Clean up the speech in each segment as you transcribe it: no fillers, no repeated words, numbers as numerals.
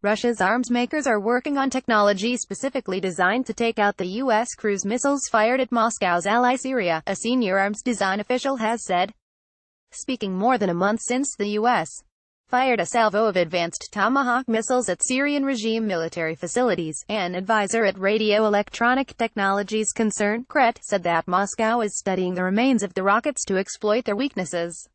Russia's arms makers are working on technology specifically designed to take out the U.S. cruise missiles fired at Moscow's ally Syria, a senior arms design official has said. Speaking more than a month since the U.S. fired a salvo of advanced Tomahawk missiles at Syrian regime military facilities, an advisor at Radio Electronic Technologies concern, Kret, said that Moscow is studying the remains of the rockets to exploit their weaknesses.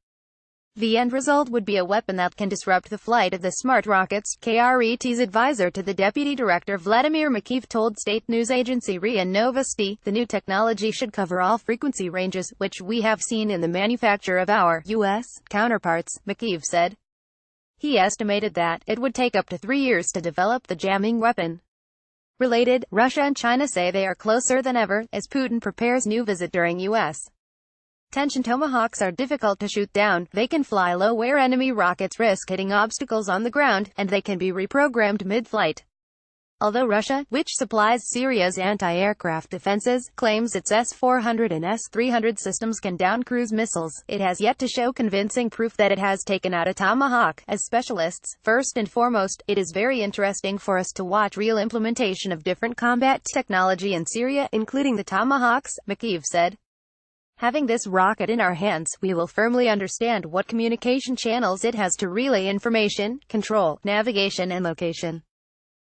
The end result would be a weapon that can disrupt the flight of the smart rockets, Kret's advisor to the deputy director Vladimir Makiev told state news agency RIA Novosti. The new technology should cover all frequency ranges, which we have seen in the manufacture of our U.S. counterparts, Makiev said. He estimated that it would take up to 3 years to develop the jamming weapon. Related, Russia and China say they are closer than ever, as Putin prepares new visit during U.S. tension. Tomahawks are difficult to shoot down, they can fly low where enemy rockets risk hitting obstacles on the ground, and they can be reprogrammed mid-flight. Although Russia, which supplies Syria's anti-aircraft defenses, claims its S-400 and S-300 systems can down cruise missiles, it has yet to show convincing proof that it has taken out a Tomahawk. As specialists, first and foremost, it is very interesting for us to watch real implementation of different combat technology in Syria, including the Tomahawks, Makiev said. Having this rocket in our hands, we will firmly understand what communication channels it has to relay information, control, navigation and location.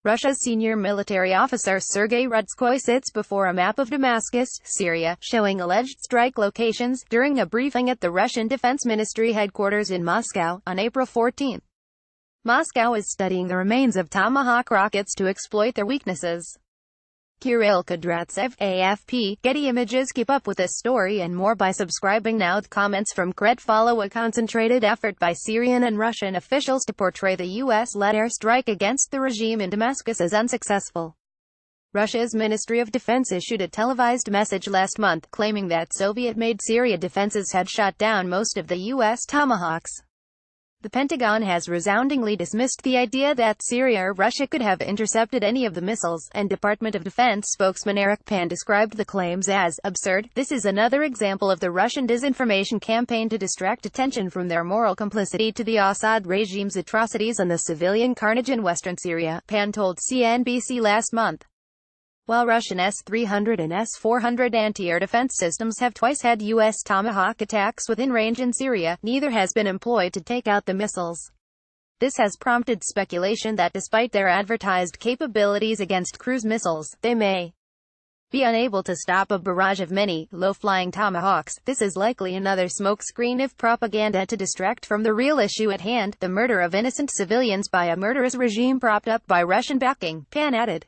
Russia's senior military officer Sergei Rudskoy sits before a map of Damascus, Syria, showing alleged strike locations, during a briefing at the Russian Defense Ministry headquarters in Moscow, on April 14. Moscow is studying the remains of Tomahawk rockets to exploit their weaknesses. Kirill Kudratsev, AFP, Getty Images. Keep up with this story and more by subscribing now. The comments from Kret follow a concentrated effort by Syrian and Russian officials to portray the U.S.-led airstrike against the regime in Damascus as unsuccessful. Russia's Ministry of Defense issued a televised message last month, claiming that Soviet-made Syria defenses had shot down most of the U.S. Tomahawks. The Pentagon has resoundingly dismissed the idea that Syria or Russia could have intercepted any of the missiles, and Department of Defense spokesman Eric Pan described the claims as absurd. This is another example of the Russian disinformation campaign to distract attention from their moral complicity to the Assad regime's atrocities and the civilian carnage in western Syria, Pan told CNBC last month. While Russian S-300 and S-400 anti-air defense systems have twice had U.S. Tomahawk attacks within range in Syria, neither has been employed to take out the missiles. This has prompted speculation that despite their advertised capabilities against cruise missiles, they may be unable to stop a barrage of many, low-flying Tomahawks. This is likely another smokescreen of propaganda to distract from the real issue at hand, the murder of innocent civilians by a murderous regime propped up by Russian backing, Pan added.